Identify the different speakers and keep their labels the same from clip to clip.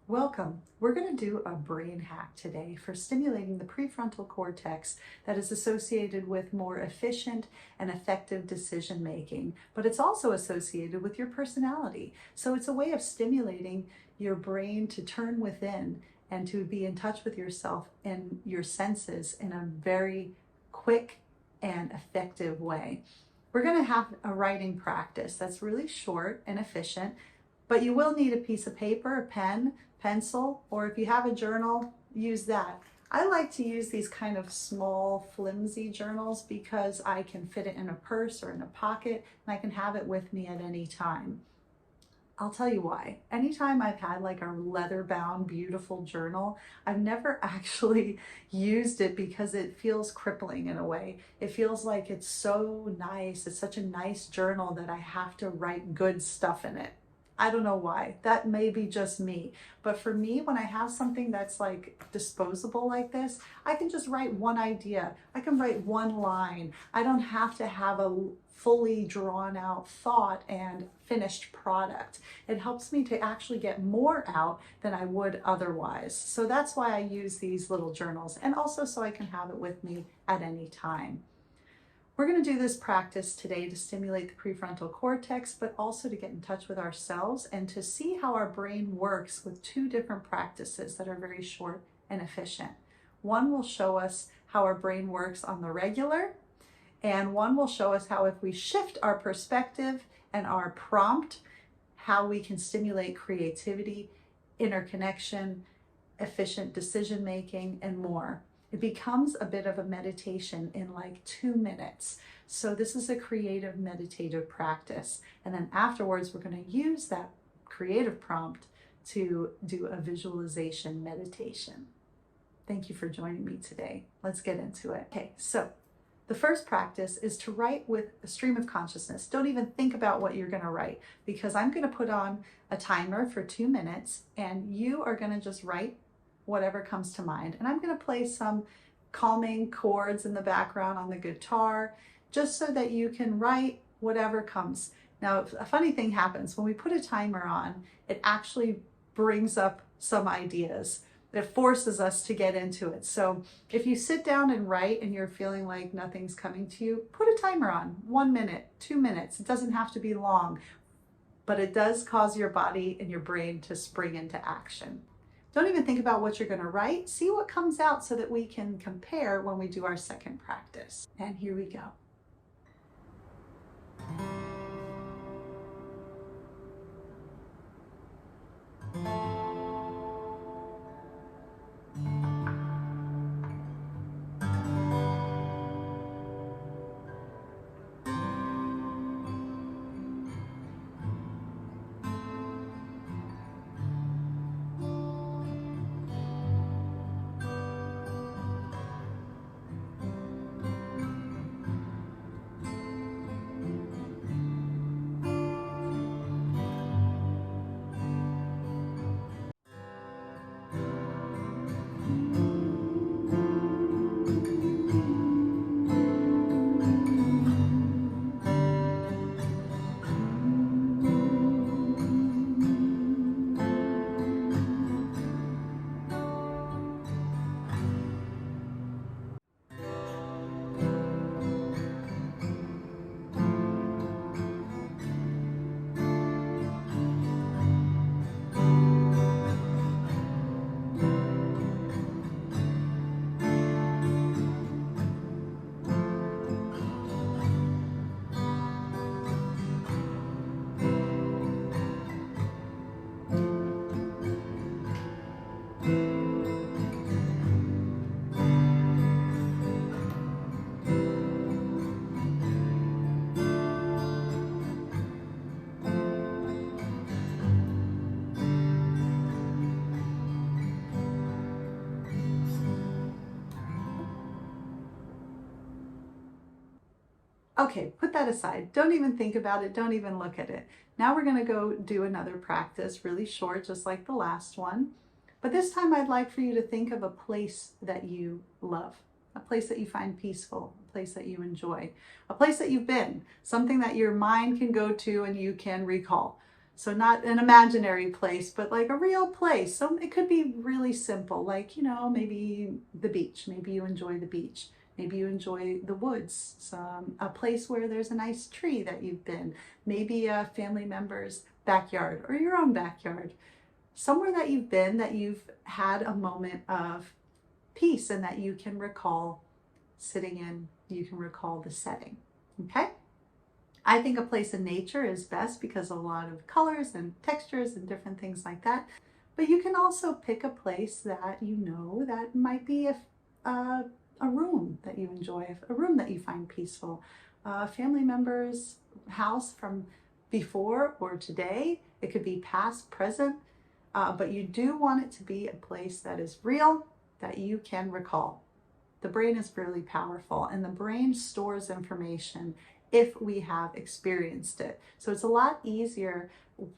Speaker 1: Welcome. We're going to do a brain hack today for stimulating the prefrontal cortex that is associated with more efficient and effective decision making, but it's also associated with your personality. So it's a way of stimulating your brain to turn within and to be in touch with yourself and your senses in a very quick and effective way. We're going to have a writing practice that's really short and efficient, but you will need a piece of paper, a pen, pencil, or if you have a journal, use that. I like to use these kind of small, flimsy journals because I can fit it in a purse or in a pocket and I can have it with me at any time. I'll tell you why. Anytime I've had like a leather-bound, beautiful journal, I've never actually used it because it feels crippling in a way. It feels like it's so nice. It's such a nice journal that I have to write good stuff in it. I don't know why. That may be just me. But for me, when I have something that's like disposable like this, I can just write one idea. I can write one line. I don't have to have a fully drawn out thought and finished product. It helps me to actually get more out than I would otherwise. So that's why I use these little journals, and also so I can have it with me at any time. We're going to do this practice today to stimulate the prefrontal cortex, but also to get in touch with ourselves and to see how our brain works with two different practices that are very short and efficient. One will show us how our brain works on the regular, and one will show us how if we shift our perspective and our prompt, how we can stimulate creativity, interconnection, efficient decision making, and more. It becomes a bit of a meditation in like 2 minutes. So this is a creative meditative practice. And then afterwards, we're going to use that creative prompt to do a visualization meditation. Thank you for joining me today. Let's get into it. Okay, so the first practice is to write with a stream of consciousness. Don't even think about what you're going to write, because I'm going to put on a timer for 2 minutes and you are going to just write whatever comes to mind. And I'm going to play some calming chords in the background on the guitar, just so that you can write whatever comes. Now, a funny thing happens when we put a timer on, it actually brings up some ideas. It forces us to get into it. So if you sit down and write and you're feeling like nothing's coming to you, put a timer on, 1 minute, 2 minutes. It doesn't have to be long, but it does cause your body and your brain to spring into action. Don't even think about what you're going to write. See what comes out so that we can compare when we do our second practice. And here we go. Okay, put that aside. Don't even think about it. Don't even look at it. Now we're going to go do another practice, really short, just like the last one. But this time I'd like for you to think of a place that you love, a place that you find peaceful, a place that you enjoy, a place that you've been, something that your mind can go to and you can recall. So not an imaginary place, but like a real place. So it could be really simple, like, maybe the beach. Maybe you enjoy the beach. Maybe you enjoy the woods, a place where there's a nice tree that you've been. Maybe a family member's backyard or your own backyard. Somewhere that you've been, that you've had a moment of peace and that you can recall sitting in, you can recall the setting, okay? I think a place in nature is best because a lot of colors and textures and different things like that. But you can also pick a place that that might be a room that you enjoy, a room that you find peaceful, a family member's house from before or today. It could be past, present, but you do want it to be a place that is real, that you can recall. The brain is really powerful, and the brain stores information if we have experienced it. So it's a lot easier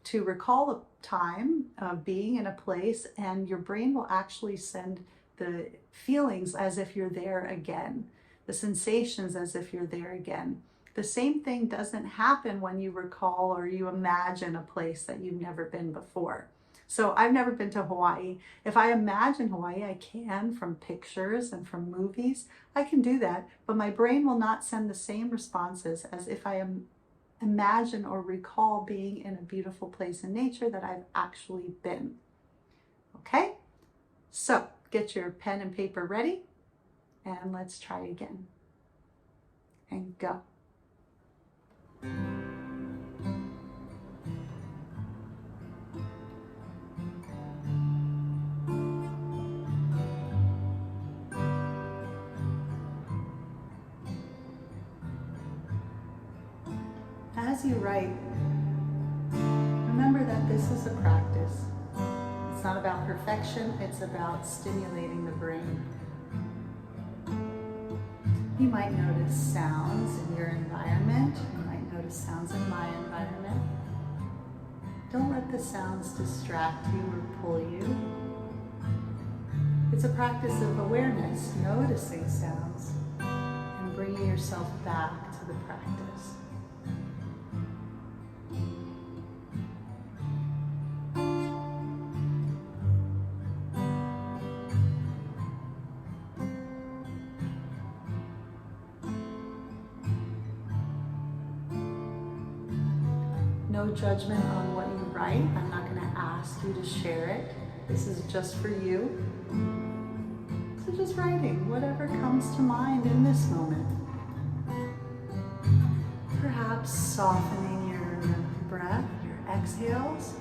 Speaker 1: to recall a time of being in a place, and your brain will actually send the feelings as if you're there again, the sensations as if you're there again. The same thing doesn't happen when you recall or you imagine a place that you've never been before. So I've never been to Hawaii. If I imagine Hawaii, I can from pictures and from movies. I can do that, but my brain will not send the same responses as if I imagine or recall being in a beautiful place in nature that I've actually been. Okay? So get your pen and paper ready, and let's try again. And go. As you write, remember that this is a practice. It's not about perfection, it's about stimulating the brain. You might notice sounds in your environment. You might notice sounds in my environment. Don't let the sounds distract you or pull you. It's a practice of awareness, noticing sounds, and bringing yourself back to the practice. No judgment on what you write. I'm not going to ask you to share it. This is just for you. So just writing whatever comes to mind in this moment. Perhaps softening your breath, your exhales.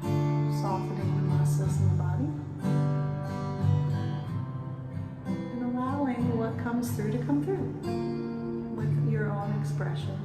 Speaker 1: Softening the muscles in the body. And allowing what comes through to come through with your own expression.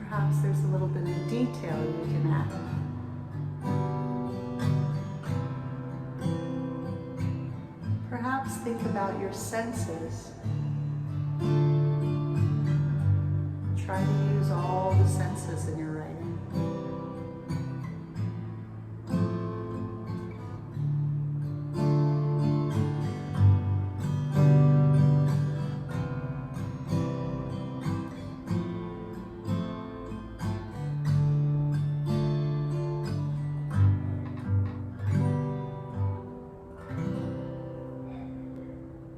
Speaker 1: Perhaps there's a little bit of detail you can add. Perhaps think about your senses. Try to use all the senses in your writing.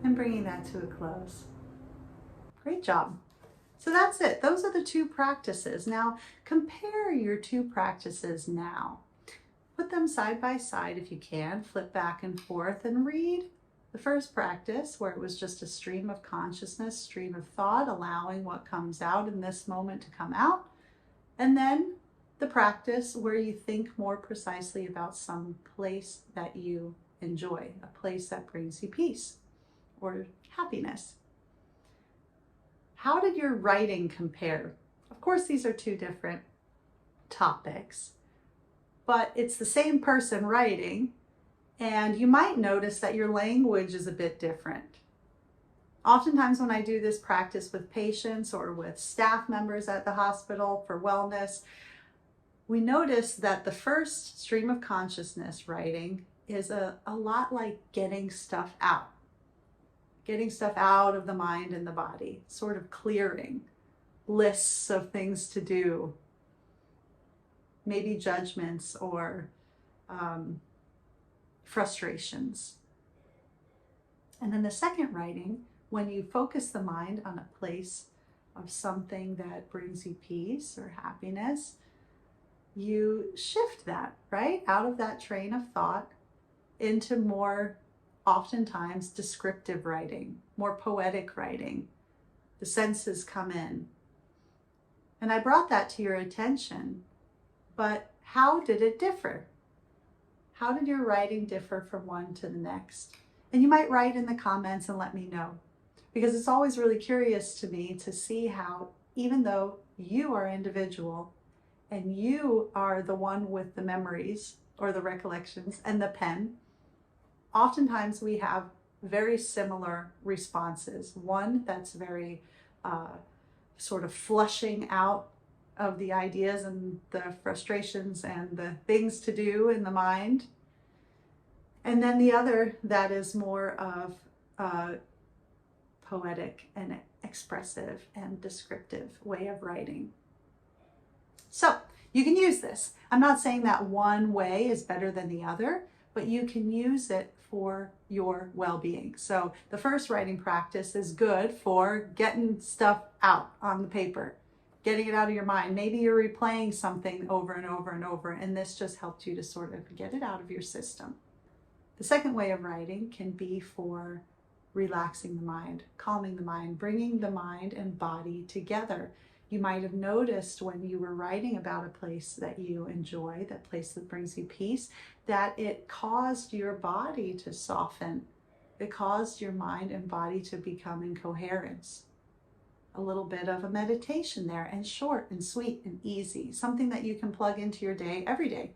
Speaker 1: And bringing that to a close. Great job. So that's it. Those are the two practices. Now compare your two practices now. Put them side by side if you can. Flip back and forth and read the first practice where it was just a stream of consciousness, stream of thought, allowing what comes out in this moment to come out. And then the practice where you think more precisely about some place that you enjoy, a place that brings you peace or happiness. How did your writing compare? Of course, these are two different topics, but it's the same person writing, and you might notice that your language is a bit different. Oftentimes when I do this practice with patients or with staff members at the hospital for wellness, we notice that the first stream of consciousness writing is a lot like getting stuff out of the mind and the body, sort of clearing lists of things to do, maybe judgments or frustrations. And then the second writing, when you focus the mind on a place of something that brings you peace or happiness, you shift that, right, out of that train of thought into more, oftentimes, descriptive writing, more poetic writing. The senses come in. And I brought that to your attention, but how did it differ? How did your writing differ from one to the next? And you might write in the comments and let me know, because it's always really curious to me to see how, even though you are individual and you are the one with the memories or the recollections and the pen, oftentimes we have very similar responses. One that's very sort of flushing out of the ideas and the frustrations and the things to do in the mind. And then the other that is more of poetic and expressive and descriptive way of writing. So you can use this. I'm not saying that one way is better than the other, but you can use it for your well-being. So the first writing practice is good for getting stuff out on the paper, getting it out of your mind. Maybe you're replaying something over and over and over, and this just helped you to sort of get it out of your system. The second way of writing can be for relaxing the mind, calming the mind, bringing the mind and body together. You might have noticed when you were writing about a place that you enjoy, that place that brings you peace, that it caused your body to soften. It caused your mind and body to become in coherence. A little bit of a meditation there, and short and sweet and easy, something that you can plug into your day every day.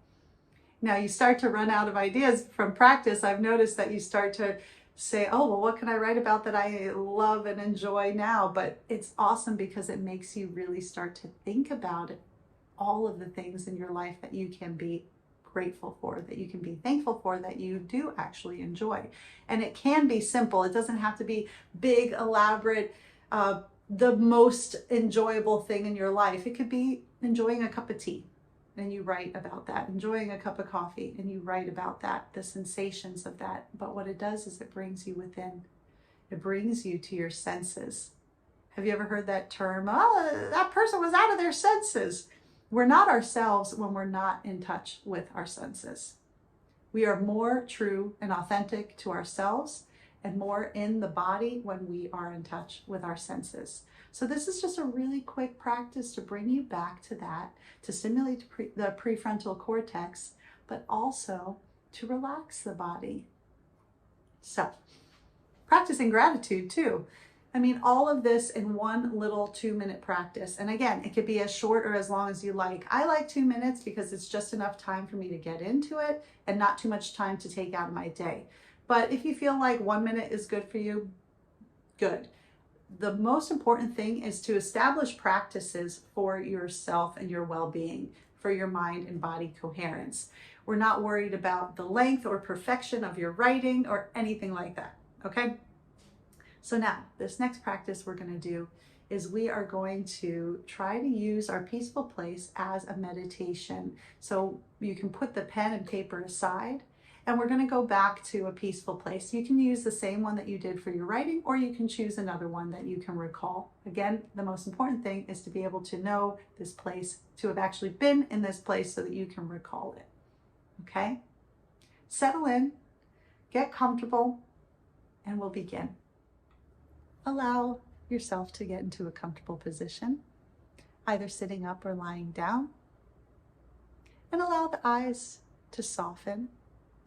Speaker 1: Now you start to run out of ideas from practice. I've noticed that you start to say, oh, well, what can I write about that I love and enjoy now? But it's awesome because it makes you really start to think about it, all of the things in your life that you can be grateful for, that you can be thankful for, that you do actually enjoy. And it can be simple. It doesn't have to be big, elaborate, the most enjoyable thing in your life. It could be enjoying a cup of tea, and you write about that, enjoying a cup of coffee, and you write about that, the sensations of that. But what it does is it brings you within. It brings you to your senses. Have you ever heard that term? Oh, that person was out of their senses. We're not ourselves when we're not in touch with our senses. We are more true and authentic to ourselves and more in the body when we are in touch with our senses. So this is just a really quick practice to bring you back to that, to stimulate the prefrontal cortex, but also to relax the body. So, practicing gratitude too. I mean, all of this in one little 2-minute practice. And again, it could be as short or as long as you like. I like 2 minutes because it's just enough time for me to get into it and not too much time to take out of my day. But if you feel like 1 minute is good for you, good. The most important thing is to establish practices for yourself and your well-being, for your mind and body coherence. We're not worried about the length or perfection of your writing or anything like that, okay? So now, this next practice we're going to do is we are going to try to use our peaceful place as a meditation. So you can put the pen and paper aside, and we're going to go back to a peaceful place. You can use the same one that you did for your writing, or you can choose another one that you can recall. Again, the most important thing is to be able to know this place, to have actually been in this place so that you can recall it. Okay? Settle in, get comfortable, and we'll begin. Allow yourself to get into a comfortable position, either sitting up or lying down, and allow the eyes to soften,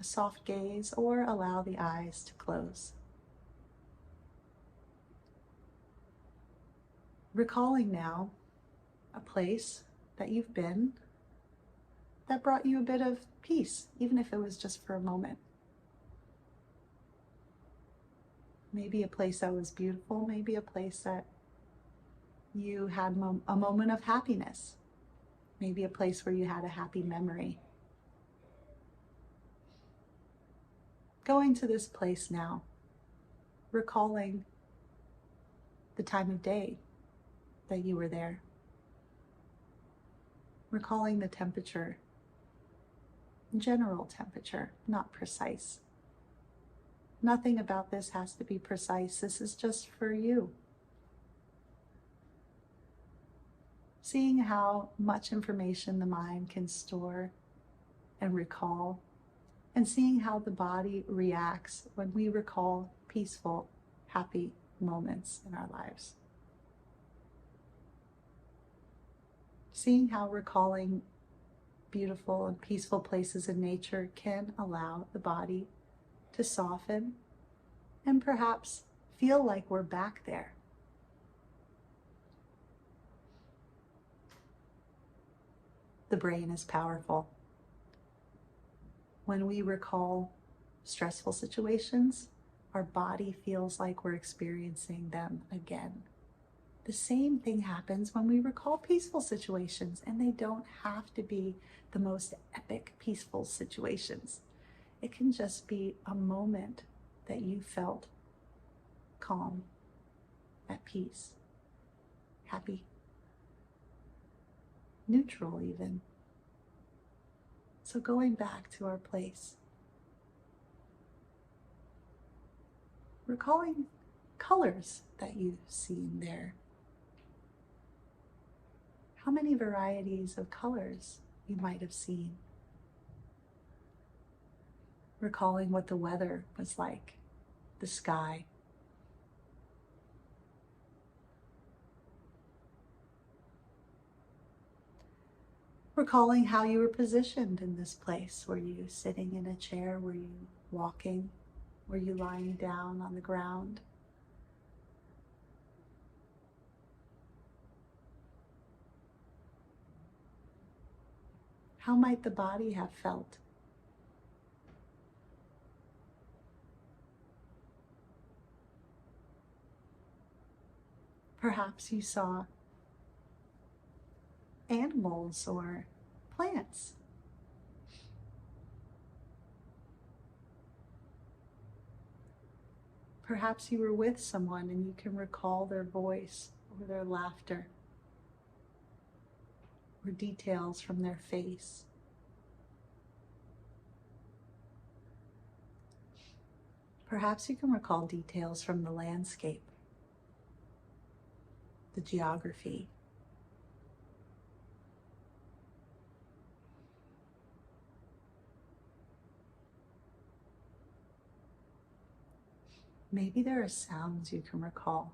Speaker 1: a soft gaze, or allow the eyes to close. Recalling now a place that you've been that brought you a bit of peace, even if it was just for a moment. Maybe a place that was beautiful, maybe a place that you had a moment of happiness, maybe a place where you had a happy memory. Going to this place now, recalling the time of day that you were there, recalling the temperature, general temperature, not precise. Nothing about this has to be precise. This is just for you. Seeing how much information the mind can store and recall, and seeing how the body reacts when we recall peaceful, happy moments in our lives. Seeing how recalling beautiful and peaceful places in nature can allow the body to soften and perhaps feel like we're back there. The brain is powerful. When we recall stressful situations, our body feels like we're experiencing them again. The same thing happens when we recall peaceful situations, and they don't have to be the most epic peaceful situations. It can just be a moment that you felt calm, at peace, happy, neutral even. So going back to our place, recalling colors that you've seen there. How many varieties of colors you might have seen. Recalling what the weather was like, the sky. Recalling how you were positioned in this place. Were you sitting in a chair? Were you walking? Were you lying down on the ground? How might the body have felt? Perhaps you saw animals or plants. Perhaps you were with someone and you can recall their voice or their laughter or details from their face. Perhaps you can recall details from the landscape, the geography. Maybe there are sounds you can recall.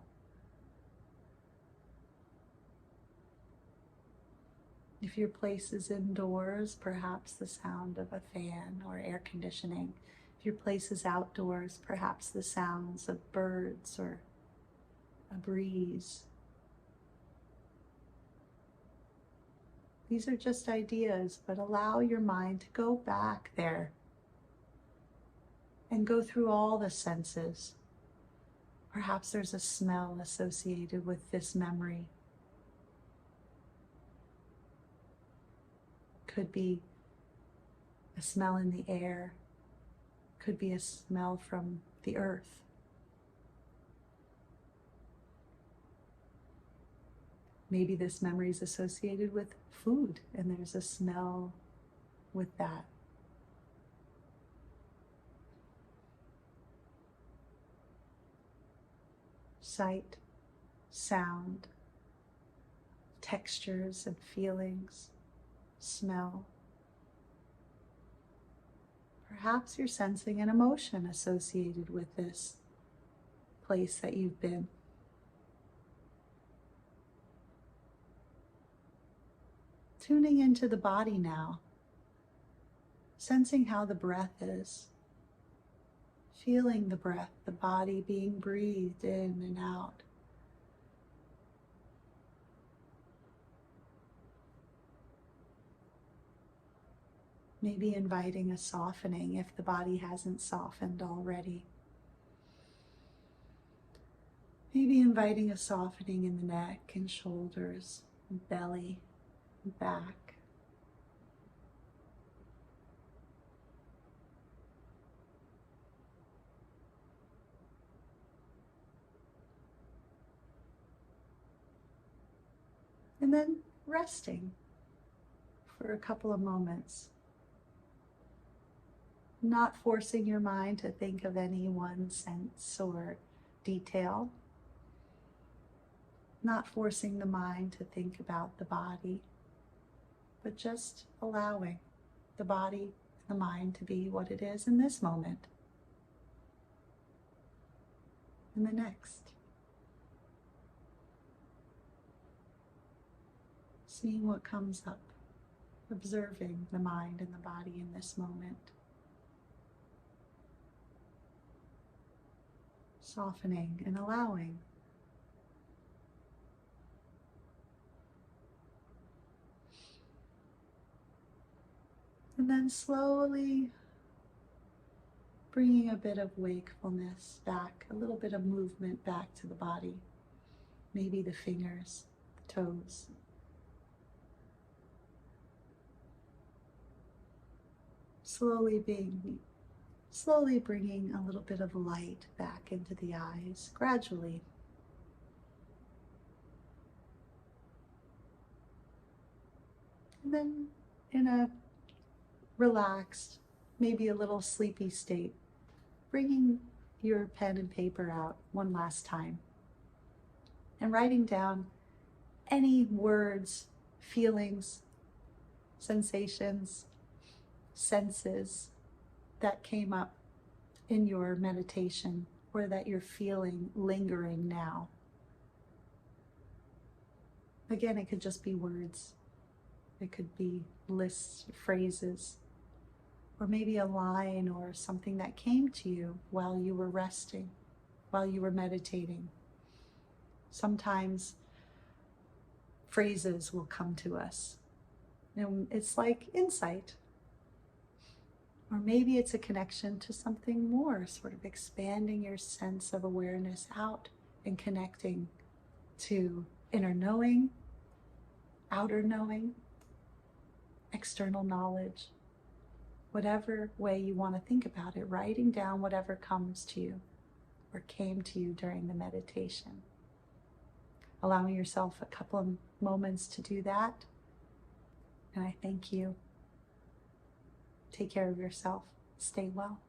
Speaker 1: If your place is indoors, perhaps the sound of a fan or air conditioning. If your place is outdoors, perhaps the sounds of birds or a breeze. These are just ideas, but allow your mind to go back there and go through all the senses. Perhaps there's a smell associated with this memory. Could be a smell in the air. Could be a smell from the earth. Maybe this memory is associated with food and there's a smell with that. Sight, sound, textures and feelings, smell. Perhaps you're sensing an emotion associated with this place that you've been. Tuning into the body now, sensing how the breath is. Feeling the breath, the body being breathed in and out. Maybe inviting a softening if the body hasn't softened already. Maybe inviting a softening in the neck and shoulders, belly, back. And then resting for a couple of moments. Not forcing your mind to think of any one sense or detail. Not forcing the mind to think about the body, but just allowing the body and the mind to be what it is in this moment and the next. Seeing what comes up, observing the mind and the body in this moment. Softening and allowing. And then slowly bringing a bit of wakefulness back, a little bit of movement back to the body. Maybe the fingers, the toes. Slowly bringing a little bit of light back into the eyes, gradually. And then in a relaxed, maybe a little sleepy state, bringing your pen and paper out one last time and writing down any words, feelings, sensations, senses that came up in your meditation or that you're feeling lingering now. Again, it could just be words. It could be lists, phrases, or maybe a line or something that came to you while you were resting, while you were meditating. Sometimes phrases will come to us, and it's like insight. Or maybe it's a connection to something more, sort of expanding your sense of awareness out and connecting to inner knowing, outer knowing, external knowledge. Whatever way you want to think about it, writing down whatever comes to you or came to you during the meditation. Allowing yourself a couple of moments to do that. And I thank you. Take care of yourself. Stay well.